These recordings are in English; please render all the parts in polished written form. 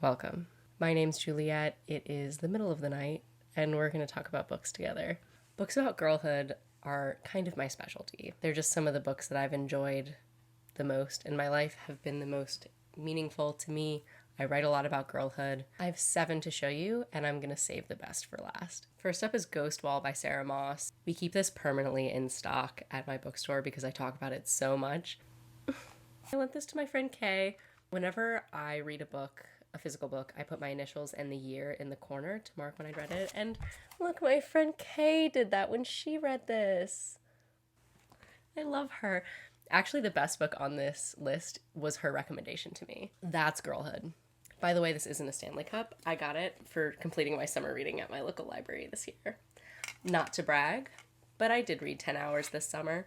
Welcome. My name's Juliet. It is the middle of the night, and we're going to talk about books together. Books about girlhood are kind of my specialty. They're just some of the books that I've enjoyed the most in my life, have been the most meaningful to me. I write a lot about girlhood. I have 7 to show you, and I'm going to save the best for last. First up is Ghost Wall by Sarah Moss. We keep this permanently in stock at my bookstore because I talk about it so much. I lent this to my friend Kay. Whenever I read a physical book, I put my initials and the year in the corner to mark when I read it. And look, my friend Kay did that when she read this. I love her. Actually, the best book on this list was her recommendation to me. That's Girlhood. By the way, this isn't a Stanley Cup. I got it for completing my summer reading at my local library this year. Not to brag, but I did read 10 hours this summer.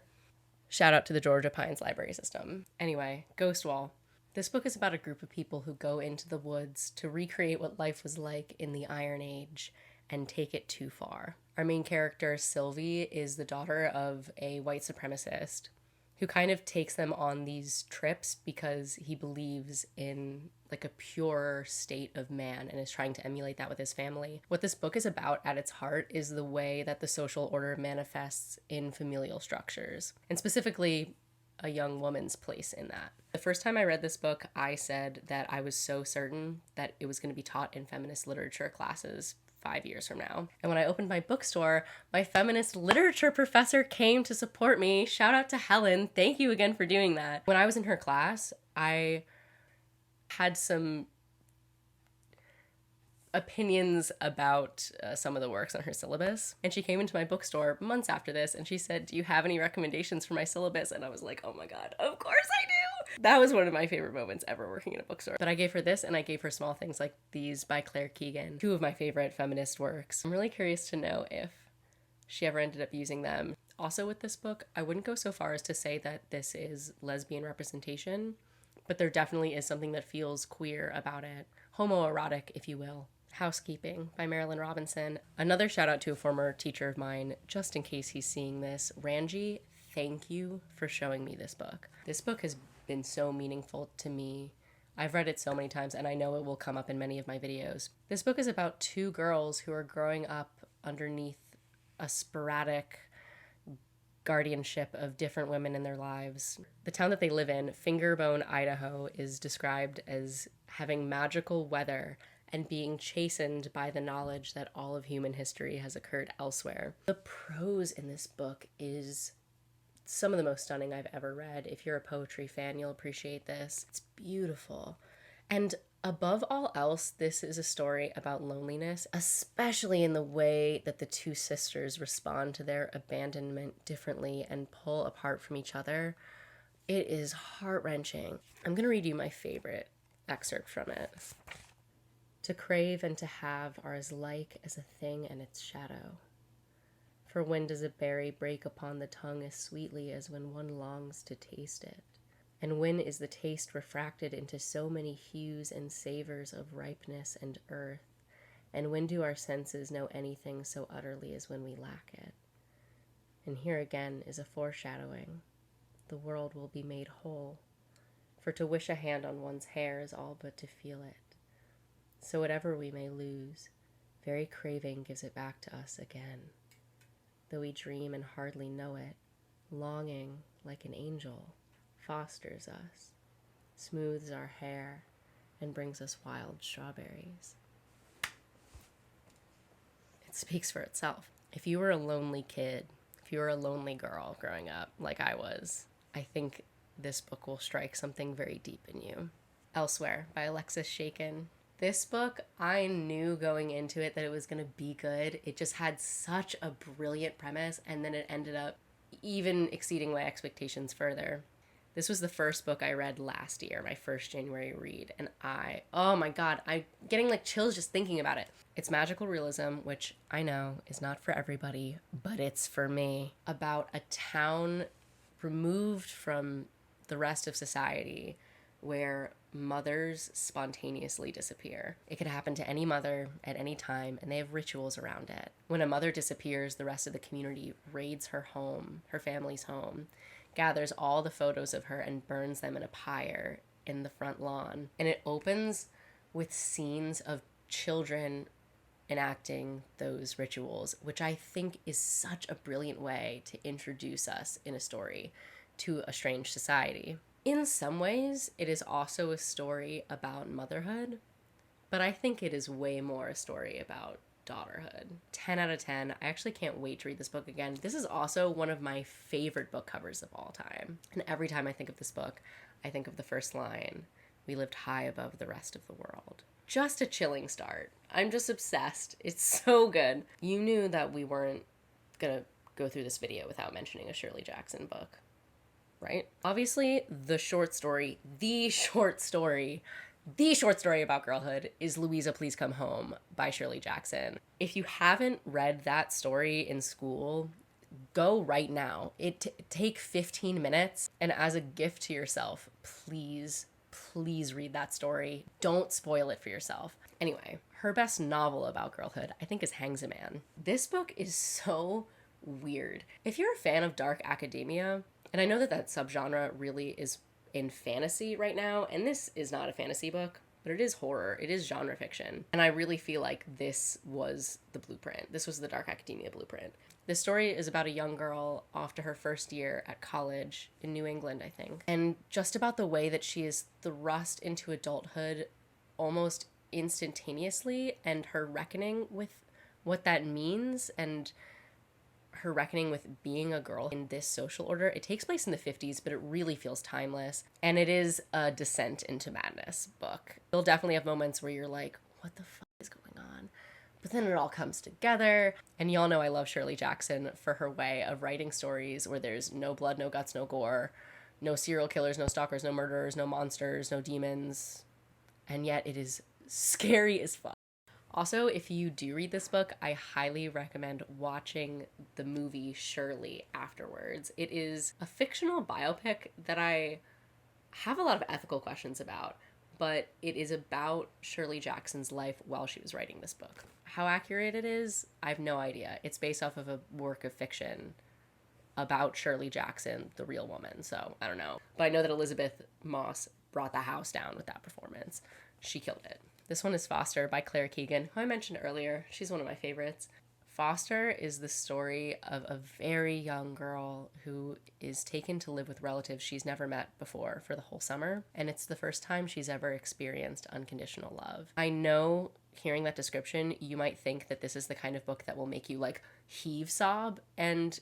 Shout out to the Georgia Pines library system. Anyway, Ghost Wall. This book is about a group of people who go into the woods to recreate what life was like in the Iron Age and take it too far. Our main character, Sylvie, is the daughter of a white supremacist who kind of takes them on these trips because he believes in like a pure state of man and is trying to emulate that with his family. What this book is about at its heart is the way that the social order manifests in familial structures, and specifically a young woman's place in that. The first time I read this book, I said that I was so certain that it was going to be taught in feminist literature classes 5 years from now. And when I opened my bookstore, my feminist literature professor came to support me. Shout out to Helen. Thank you again for doing that. When I was in her class, I had some opinions about some of the works on her syllabus. And she came into my bookstore months after this and she said, "Do you have any recommendations for my syllabus?" And I was like, oh my God, of course I do. That was one of my favorite moments ever working in a bookstore. But I gave her this and I gave her Small Things Like These by Claire Keegan, 2 of my favorite feminist works. I'm really curious to know if she ever ended up using them. Also with this book, I wouldn't go so far as to say that this is lesbian representation, but there definitely is something that feels queer about it. Homoerotic, if you will. Housekeeping by Marilynne Robinson. Another shout out to a former teacher of mine, just in case he's seeing this. Ranji, thank you for showing me this book. This book has been so meaningful to me. I've read it so many times and I know it will come up in many of my videos. This book is about 2 girls who are growing up underneath a sporadic guardianship of different women in their lives. The town that they live in, Fingerbone, Idaho, is described as having magical weather and being chastened by the knowledge that all of human history has occurred elsewhere. The prose in this book is some of the most stunning I've ever read. If you're a poetry fan, you'll appreciate this. It's beautiful. And above all else, this is a story about loneliness, especially in the way that the 2 sisters respond to their abandonment differently and pull apart from each other. It is heart-wrenching. I'm going to read you my favorite excerpt from it. "To crave and to have are as like as a thing and its shadow. For when does a berry break upon the tongue as sweetly as when one longs to taste it? And when is the taste refracted into so many hues and savors of ripeness and earth? And when do our senses know anything so utterly as when we lack it? And here again is a foreshadowing. The world will be made whole. For to wish a hand on one's hair is all but to feel it. So whatever we may lose, very craving gives it back to us again. Though we dream and hardly know it, longing, like an angel, fosters us, smooths our hair, and brings us wild strawberries." It speaks for itself. If you were a lonely kid, if you were a lonely girl growing up like I was, I think this book will strike something very deep in you. Elsewhere by Alexis Schaitkin. This book, I knew going into it that it was going to be good. It just had such a brilliant premise, and then it ended up even exceeding my expectations further. This was the first book I read last year, my first January read, and oh my God, I'm getting like chills just thinking about it. It's magical realism, which I know is not for everybody, but it's for me. About a town removed from the rest of society where mothers spontaneously disappear. It could happen to any mother at any time, and they have rituals around it. When a mother disappears, the rest of the community raids her home, her family's home, gathers all the photos of her and burns them in a pyre in the front lawn. And it opens with scenes of children enacting those rituals, which I think is such a brilliant way to introduce us in a story to a strange society. In some ways, it is also a story about motherhood, but I think it is way more a story about daughterhood. 10 out of 10. I actually can't wait to read this book again. This is also one of my favorite book covers of all time. And every time I think of this book, I think of the first line, "We lived high above the rest of the world." Just a chilling start. I'm just obsessed. It's so good. You knew that we weren't gonna go through this video without mentioning a Shirley Jackson book, right? Obviously, the short story about girlhood is Louisa Please Come Home by Shirley Jackson. If you haven't read that story in school, go right now. Take 15 minutes, and as a gift to yourself, please read that story. Don't spoil it for yourself. Anyway, her best novel about girlhood, I think, is Hangsaman. This book is so weird. If you're a fan of dark academia, and I know that subgenre really is in fantasy right now, and this is not a fantasy book, but it is horror. It is genre fiction. And I really feel like this was the blueprint. This was the dark academia blueprint. This story is about a young girl off to her first year at college in New England, I think, and just about the way that she is thrust into adulthood almost instantaneously, and her reckoning with what that means, and her reckoning with being a girl in this social order. It takes place in the 50s, but it really feels timeless, and it is a descent into madness book. You'll definitely have moments where you're like, what the fuck is going on? But then it all comes together. And y'all know I love Shirley Jackson for her way of writing stories where there's no blood, no guts, no gore, no serial killers, no stalkers, no murderers, no monsters, no demons. And yet it is scary as fuck. Also, if you do read this book, I highly recommend watching the movie Shirley afterwards. It is a fictional biopic that I have a lot of ethical questions about, but it is about Shirley Jackson's life while she was writing this book. How accurate it is, I have no idea. It's based off of a work of fiction about Shirley Jackson, the real woman, so I don't know. But I know that Elizabeth Moss brought the house down with that performance. She killed it. This one is Foster by Claire Keegan, who I mentioned earlier. She's one of my favorites. Foster is the story of a very young girl who is taken to live with relatives she's never met before for the whole summer, and it's the first time she's ever experienced unconditional love. I know, hearing that description, you might think that this is the kind of book that will make you, like, heave sob, and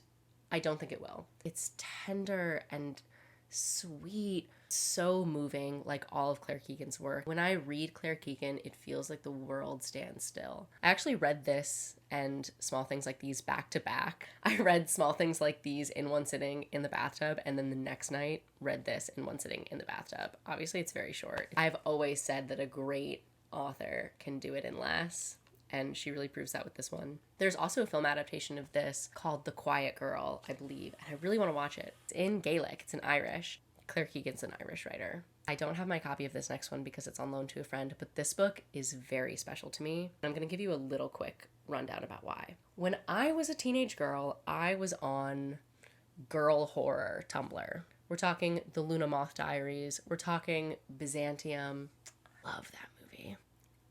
I don't think it will. It's tender and sweet, so moving, like all of Claire Keegan's work. When I read Claire Keegan, it feels like the world stands still. I actually read this and Small Things Like These back to back. I read Small Things Like These in one sitting in the bathtub, and then the next night read this in one sitting in the bathtub. Obviously, it's very short. I've always said that a great author can do it in less, and she really proves that with this one. There's also a film adaptation of this called The Quiet Girl, I believe, and I really want to watch it. It's in Gaelic. It's in Irish. Claire Keegan's an Irish writer. I don't have my copy of this next one because it's on loan to a friend, but this book is very special to me. I'm going to give you a little quick rundown about why. When I was a teenage girl, I was on girl horror Tumblr. We're talking The Luna Moth Diaries. We're talking Byzantium. Love that movie.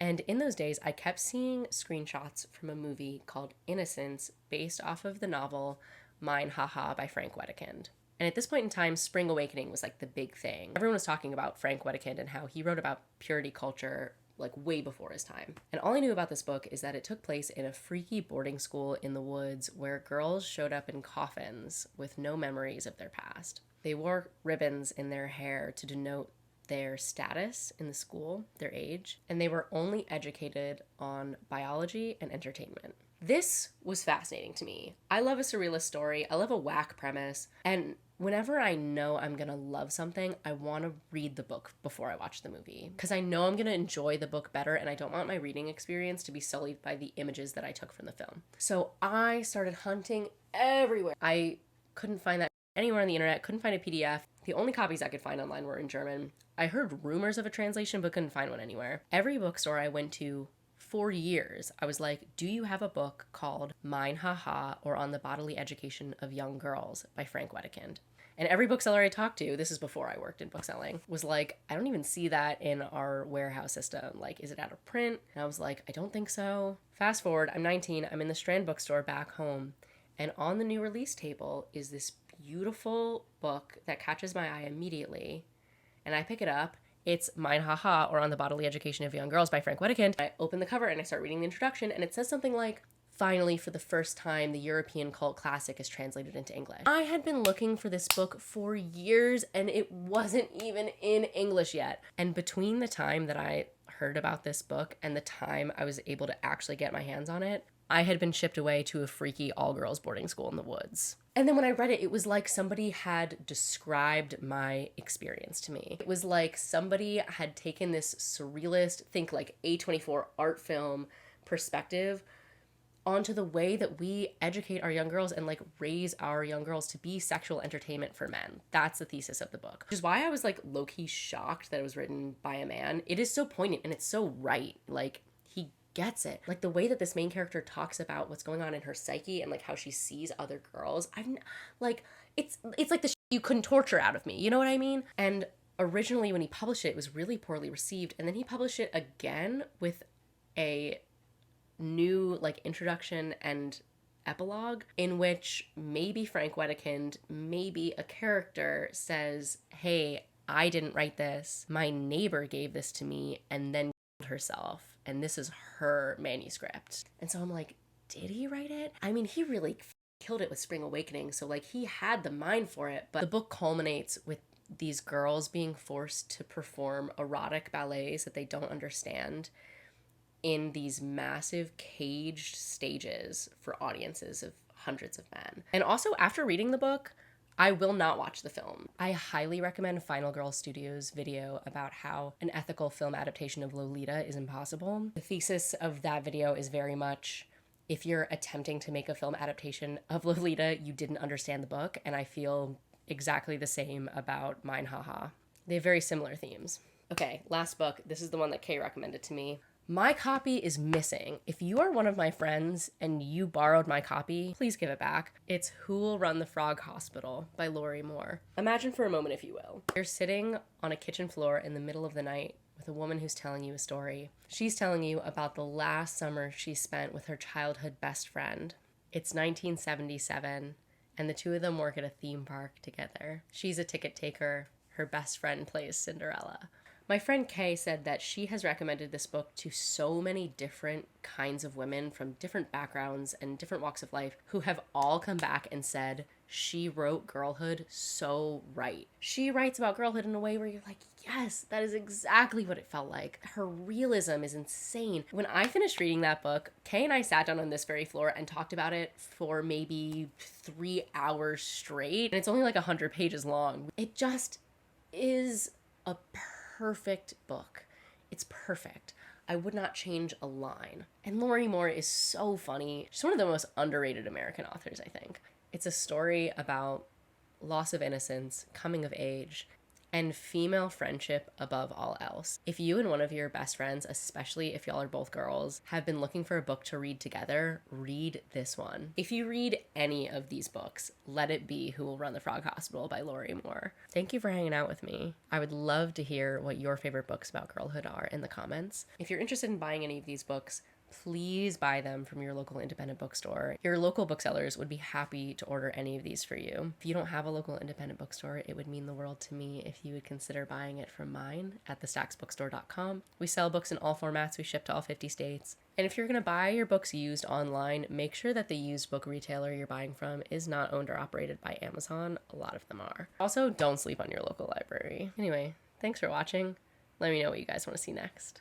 And in those days, I kept seeing screenshots from a movie called Innocence based off of the novel Mine Haha by Frank Wedekind. And at this point in time, Spring Awakening was like the big thing. Everyone was talking about Frank Wedekind and how he wrote about purity culture like way before his time. And all I knew about this book is that it took place in a freaky boarding school in the woods where girls showed up in coffins with no memories of their past. They wore ribbons in their hair to denote their status in the school, their age, and they were only educated on biology and entertainment. This was fascinating to me. I love a surrealist story. I love a whack premise. And whenever I know I'm going to love something, I want to read the book before I watch the movie. Because I know I'm going to enjoy the book better, and I don't want my reading experience to be sullied by the images that I took from the film. So I started hunting everywhere. I couldn't find that anywhere on the internet, couldn't find a PDF. The only copies I could find online were in German. I heard rumors of a translation, but couldn't find one anywhere. Every bookstore I went to for years, I was like, do you have a book called Mine Haha or On the Bodily Education of Young Girls by Frank Wedekind? And every bookseller I talked to, this is before I worked in bookselling, was like, I don't even see that in our warehouse system. Like, is it out of print? And I was like, I don't think so. Fast forward, I'm 19, I'm in the Strand bookstore back home, and on the new release table is this beautiful book that catches my eye immediately. And I pick it up. It's Mine Haha, or On the Bodily Education of Young Girls by Frank Wedekind. I open the cover and I start reading the introduction, and it says something like, finally, for the first time, the European cult classic is translated into English. I had been looking for this book for years, and it wasn't even in English yet. And between the time that I heard about this book and the time I was able to actually get my hands on it, I had been shipped away to a freaky all-girls boarding school in the woods. And then when I read it, it was like somebody had described my experience to me. It was like somebody had taken this surrealist, think like A24 art film perspective onto the way that we educate our young girls and like raise our young girls to be sexual entertainment for men. That's the thesis of the book. Which is why I was like low-key shocked that it was written by a man. It is so poignant and it's so right. Like, he gets it. Like, the way that this main character talks about what's going on in her psyche and like how she sees other girls, it's like the shit you couldn't torture out of me, you know what I mean? And originally when he published it, it was really poorly received, and then he published it again with a new like introduction and epilogue in which maybe Frank Wedekind, maybe a character says, hey, I didn't write this, my neighbor gave this to me and then herself, and this is her manuscript. And so I'm like, did he write it? I mean, he really killed it with Spring Awakening, so like he had the mind for it. But the book culminates with these girls being forced to perform erotic ballets that they don't understand in these massive caged stages for audiences of hundreds of men. And also, after reading the book, I will not watch the film. I highly recommend Final Girl Studios' video about how an ethical film adaptation of Lolita is impossible. The thesis of that video is very much, if you're attempting to make a film adaptation of Lolita, you didn't understand the book, and I feel exactly the same about Mine Haha. They have very similar themes. Okay, last book. This is the one that Kay recommended to me. My copy is missing. If you are one of my friends and you borrowed my copy, please give it back. It's Who Will Run the Frog Hospital by Lorrie Moore. Imagine for a moment, if you will, you're sitting on a kitchen floor in the middle of the night with a woman who's telling you a story. She's telling you about the last summer she spent with her childhood best friend. It's 1977, and the two of them work at a theme park together. She's a ticket taker. Her best friend plays Cinderella. My friend Kay said that she has recommended this book to so many different kinds of women from different backgrounds and different walks of life who have all come back and said she wrote girlhood so right. She writes about girlhood in a way where you're like, yes, that is exactly what it felt like. Her realism is insane. When I finished reading that book, Kay and I sat down on this very floor and talked about it for maybe 3 hours straight. And it's only like 100 pages long. It just is a perfect book. It's perfect. I would not change a line. And Lorrie Moore is so funny. She's one of the most underrated American authors, I think. It's a story about loss of innocence, coming of age, and female friendship above all else. If you and one of your best friends, especially if y'all are both girls, have been looking for a book to read together, read this one. If you read any of these books, let it be Who Will Run the Frog Hospital by Lorrie Moore. Thank you for hanging out with me. I would love to hear what your favorite books about girlhood are in the comments. If you're interested in buying any of these books, please buy them from your local independent bookstore. Your local booksellers would be happy to order any of these for you. If you don't have a local independent bookstore, it would mean the world to me if you would consider buying it from mine at thestacksbookstore.com. We sell books in all formats. We ship to all 50 states. And if you're going to buy your books used online, make sure that the used book retailer you're buying from is not owned or operated by Amazon. A lot of them are. Also, don't sleep on your local library. Anyway, thanks for watching. Let me know what you guys want to see next.